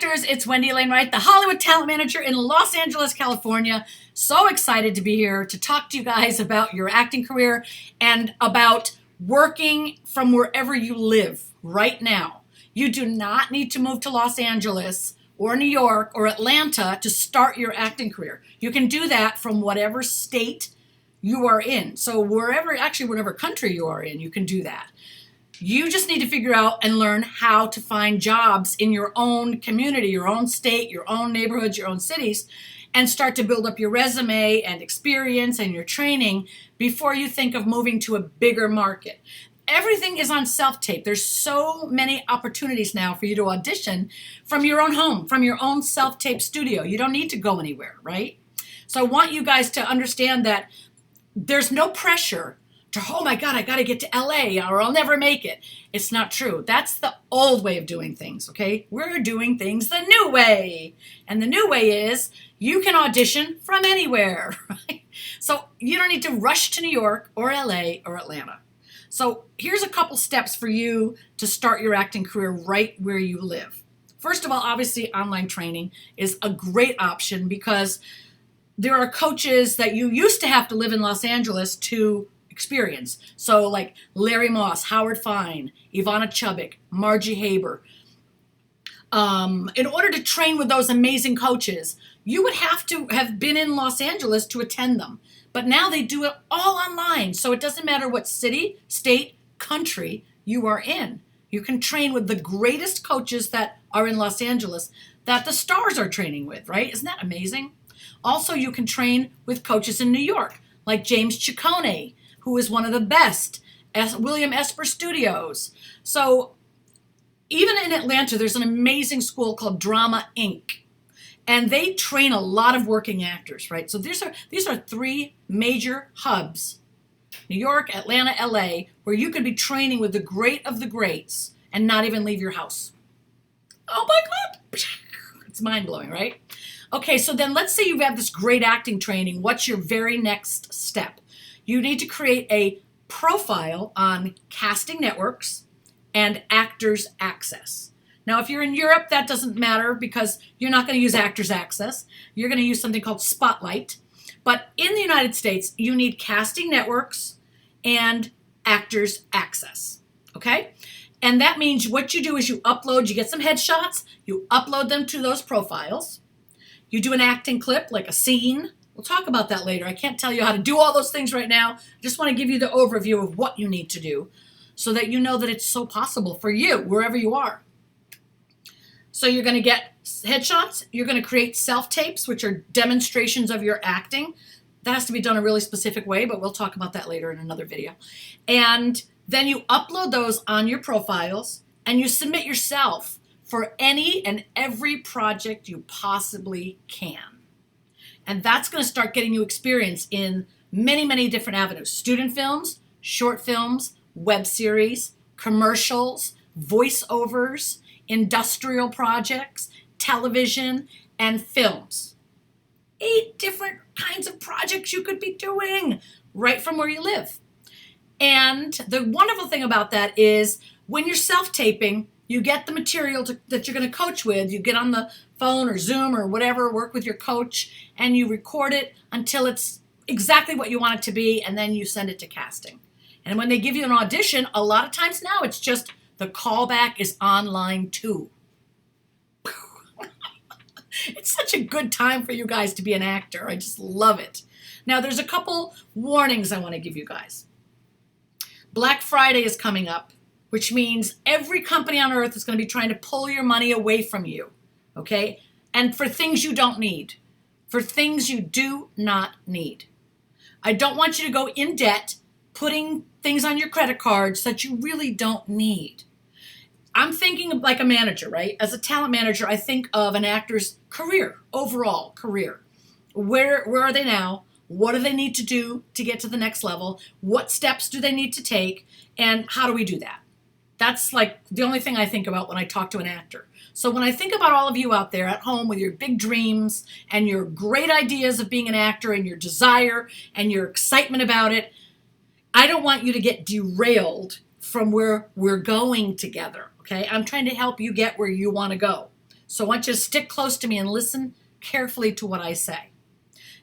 actors, it's Wendy Alane Wright, the Hollywood talent manager in Los Angeles, California. So excited to be here to talk to you guys about your acting career and about working from wherever you live right now. You do not need to move to Los Angeles or New York or Atlanta to start your acting career. You can do that from whatever state you are in. So whatever country you are in, you can do that. You just need to figure out and learn how to find jobs in your own community, your own state, your own neighborhoods, your own cities, and start to build up your resume and experience and your training before you think of moving to a bigger market. Everything is on self-tape. There's so many opportunities now for you to audition from your own home, from your own self-tape studio. You don't need to go anywhere, right? So I want you guys to understand that there's no pressure to, oh my God, I got to get to LA or I'll never make it. It's not true. That's the old way of doing things, okay? We're doing things the new way. And the new way is you can audition from anywhere, right? So you don't need to rush to New York or LA or Atlanta. So here's a couple steps for you to start your acting career right where you live. First of all, obviously online training is a great option because there are coaches that you used to have to live in Los Angeles to experience. So like Larry Moss, Howard Fine, Ivana Chubbuck, Margie Haber. In order to train with those amazing coaches, you would have to have been in Los Angeles to attend them. But now they do it all online. So it doesn't matter what city, state, country you are in. You can train with the greatest coaches that are in Los Angeles that the stars are training with, right? Isn't that amazing? Also, you can train with coaches in New York, like James Ciccone, who is one of the best, William Esper Studios. So even in Atlanta, there's an amazing school called Drama Inc. And they train a lot of working actors, right? So these are three major hubs, New York, Atlanta, LA, where you could be training with the great of the greats and not even leave your house. Oh my God. It's mind-blowing, right? Okay, so then let's say you have this great acting training. What's your very next step? You need to create a profile on casting networks and Actors Access. Now, if you're in Europe, that doesn't matter because you're not going to use Actors Access. You're going to use something called Spotlight. But in the United States, you need casting networks and Actors Access, okay? And that means what you do is you get some headshots, you upload them to those profiles. You do an acting clip, like a scene. We'll talk about that later. I can't tell you how to do all those things right now. I just want to give you the overview of what you need to do so that you know that it's so possible for you, wherever you are. So you're going to get headshots. You're going to create self-tapes, which are demonstrations of your acting. That has to be done a really specific way, but we'll talk about that later in another video. And then you upload those on your profiles, and you submit yourself for any and every project you possibly can. And that's going to start getting you experience in many, many different avenues. Student films, short films, web series, commercials, voiceovers, industrial projects, television, and films. 8 different kinds of projects you could be doing right from where you live. And the wonderful thing about that is when you're self-taping, you get the material that you're going to coach with. You get on the phone or Zoom or whatever, work with your coach, and you record it until it's exactly what you want it to be, and then you send it to casting. And when they give you an audition, a lot of times now it's just the callback is online too. It's such a good time for you guys to be an actor. I just love it. Now, there's a couple warnings I want to give you guys. Black Friday is coming up, which means every company on earth is going to be trying to pull your money away from you, okay? And for things you don't need, for things you do not need. I don't want you to go in debt putting things on your credit cards that you really don't need. I'm thinking of like a manager, right? As a talent manager, I think of an actor's career, overall career. Where are they now? What do they need to do to get to the next level? What steps do they need to take? And how do we do that? That's like the only thing I think about when I talk to an actor. So when I think about all of you out there at home with your big dreams and your great ideas of being an actor and your desire and your excitement about it, I don't want you to get derailed from where we're going together, okay? I'm trying to help you get where you want to go. So I want you to stick close to me and listen carefully to what I say.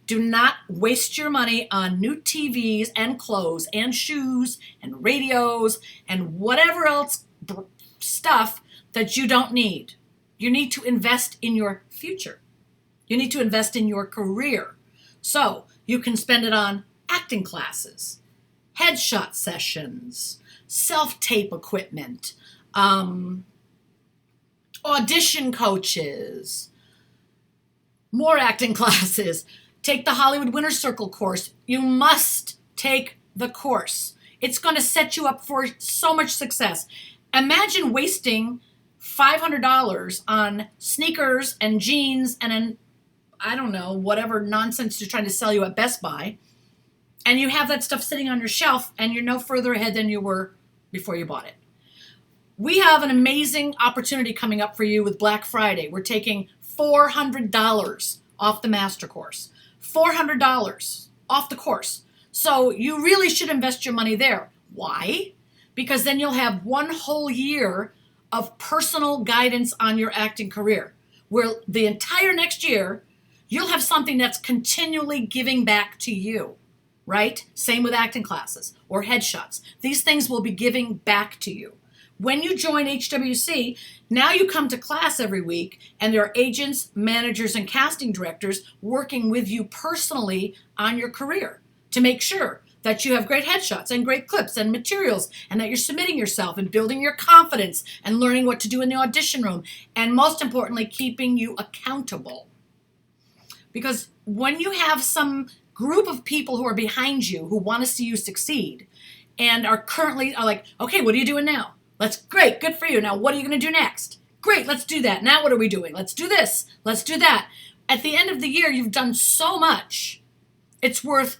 Do not waste your money on new TVs and clothes and shoes and radios and whatever else stuff that you don't need. You need to invest in your future. You need to invest in your career. So you can spend it on acting classes, headshot sessions, self-tape equipment, audition coaches, more acting classes. Take the Hollywood Winner Circle course. You must take the course. It's going to set you up for so much success. Imagine wasting $500 on sneakers and jeans and I don't know, whatever nonsense they're trying to sell you at Best Buy, and you have that stuff sitting on your shelf and you're no further ahead than you were before you bought it. We have an amazing opportunity coming up for you with Black Friday. We're taking $400 off the master course. $400 off the course. So you really should invest your money there. Why? Because then you'll have one whole year of personal guidance on your acting career, where the entire next year, you'll have something that's continually giving back to you, right? Same with acting classes or headshots. These things will be giving back to you. When you join HWC, now you come to class every week, and there are agents, managers, and casting directors working with you personally on your career to make sure that you have great headshots and great clips and materials, and that you're submitting yourself and building your confidence and learning what to do in the audition room, and most importantly, keeping you accountable. Because when you have some group of people who are behind you who want to see you succeed and are like, okay, what are you doing now? Great, good for you. Now, what are you going to do next? Great, let's do that. Now, what are we doing? Let's do this. Let's do that. At the end of the year, you've done so much. It's worth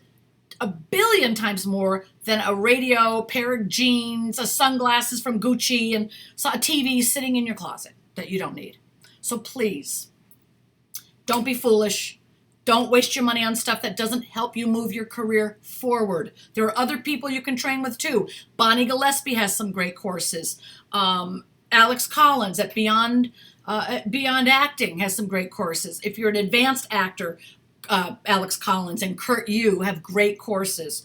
1 billion times more than a radio, a pair of jeans, a sunglasses from Gucci, and a TV sitting in your closet that you don't need. So please, don't be foolish. Don't waste your money on stuff that doesn't help you move your career forward. There are other people you can train with too. Bonnie Gillespie has some great courses. Alex Collins at Beyond Acting has some great courses. If you're an advanced actor, Alex Collins and Kurt Yu have great courses.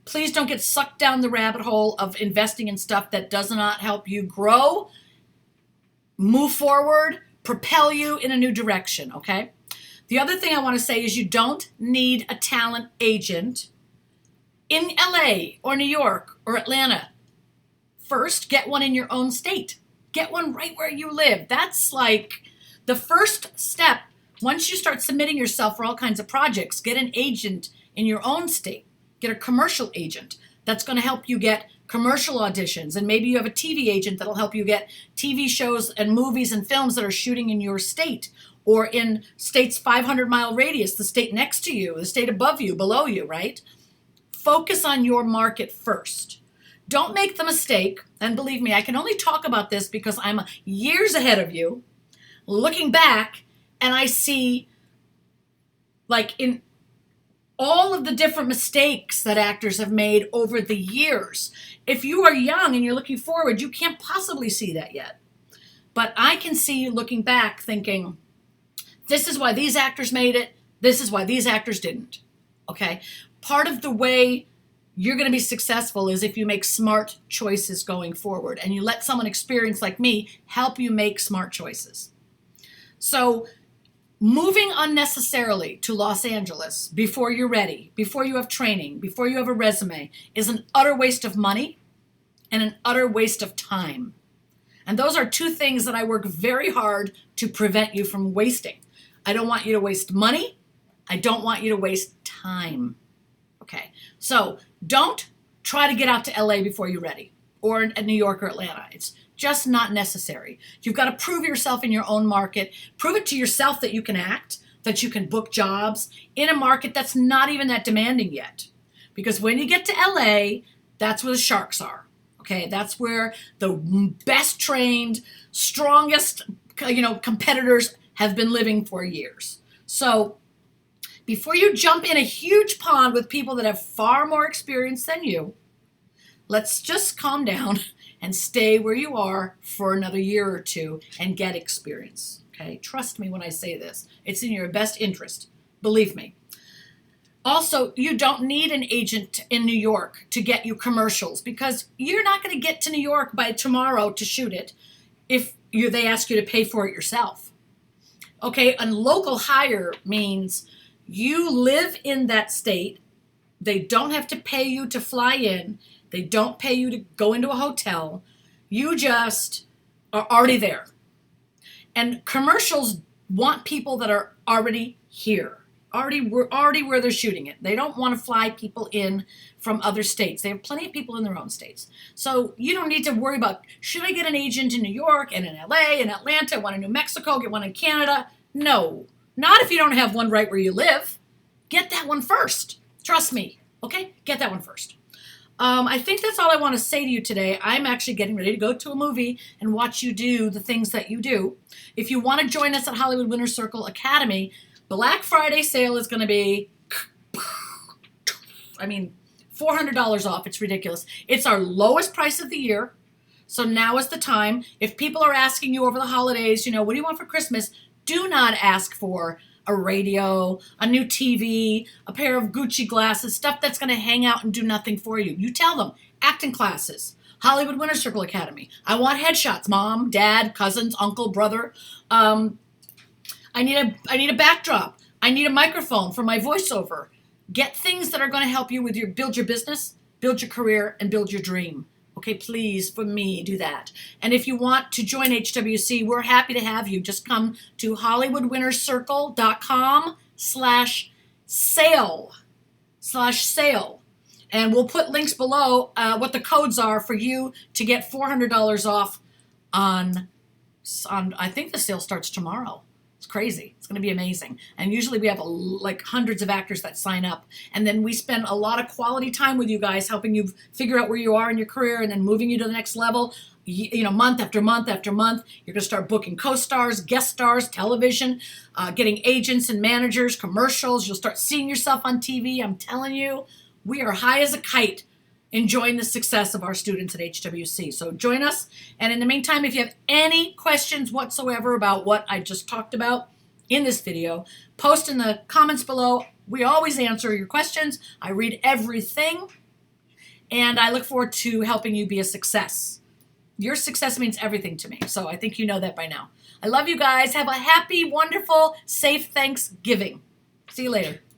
Please don't get sucked down the rabbit hole of investing in stuff that does not help you grow, move forward, propel you in a new direction, okay? The other thing I want to say is you don't need a talent agent in LA or New York or Atlanta. First, get one in your own state. Get one right where you live. That's like the first step. Once you start submitting yourself for all kinds of projects, get an agent in your own state. Get a commercial agent that's going to help you get commercial auditions. And maybe you have a TV agent that'll help you get TV shows and movies and films that are shooting in your state, or in state's 500-mile radius, the state next to you, the state above you, below you, right? Focus on your market first. Don't make the mistake, and believe me, I can only talk about this because I'm years ahead of you, looking back, and I see, like, in all of the different mistakes that actors have made over the years. If you are young and you're looking forward, you can't possibly see that yet. But I can see you looking back thinking, this is why these actors made it. This is why these actors didn't. Okay? Part of the way you're going to be successful is if you make smart choices going forward and you let someone experienced like me help you make smart choices. So moving unnecessarily to Los Angeles before you're ready, before you have training, before you have a resume is an utter waste of money and an utter waste of time. And those are two things that I work very hard to prevent you from wasting. I don't want you to waste money. I don't want you to waste time. Okay, so don't try to get out to LA before you're ready, or in New York or Atlanta. It's just not necessary. You've got to prove yourself in your own market. Prove it to yourself that you can act, that you can book jobs in a market that's not even that demanding yet. Because when you get to LA, that's where the sharks are. Okay, that's where the best trained, strongest, competitors have been living for years. So before you jump in a huge pond with people that have far more experience than you, let's just calm down and stay where you are for another year or two and get experience. Okay, trust me when I say this. It's in your best interest. Believe me. Also, you don't need an agent in New York to get you commercials because you're not going to get to New York by tomorrow to shoot it if they ask you to pay for it yourself. Okay, and local hire means you live in that state. They don't have to pay you to fly in. They don't pay you to go into a hotel. You just are already there. And commercials want people that are already here. Already where they're shooting it. They don't want to fly people in from other states. They have plenty of people in their own states. So you don't need to worry about, should I get an agent in New York and in LA and Atlanta, one in New Mexico, get one in Canada? No, not if you don't have one right where you live. Get that one first. Trust me, okay? Get that one first. I think that's all I want to say to you today. I'm actually getting ready to go to a movie and watch you do the things that you do. If you want to join us at Hollywood Winter Circle Academy, Black Friday sale is going to be, $400 off. It's ridiculous. It's our lowest price of the year. So now is the time. If people are asking you over the holidays, what do you want for Christmas? Do not ask for a radio, a new TV, a pair of Gucci glasses, stuff that's going to hang out and do nothing for you. You tell them, acting classes, Hollywood Winter Circle Academy. I want headshots, mom, dad, cousins, uncle, brother. I need a backdrop. I need a microphone for my voiceover. Get things that are going to help you with build your business, build your career, and build your dream. Okay, please, for me, do that. And if you want to join HWC, we're happy to have you. Just come to hollywoodwintercircle.com/sale. And we'll put links below what the codes are for you to get $400 off on, I think the sale starts tomorrow. It's crazy. It's going to be amazing. And usually we have hundreds of actors that sign up. And then we spend a lot of quality time with you guys, helping you figure out where you are in your career and then moving you to the next level. Month after month after month, you're going to start booking co-stars, guest stars, television, getting agents and managers, commercials. You'll start seeing yourself on TV. I'm telling you, we are high as a kite enjoying the success of our students at HWC. So join us. And in the meantime, if you have any questions whatsoever about what I just talked about in this video, post in the comments below. We always answer your questions. I read everything. And I look forward to helping you be a success. Your success means everything to me. So I think you know that by now. I love you guys. Have a happy, wonderful, safe Thanksgiving. See you later.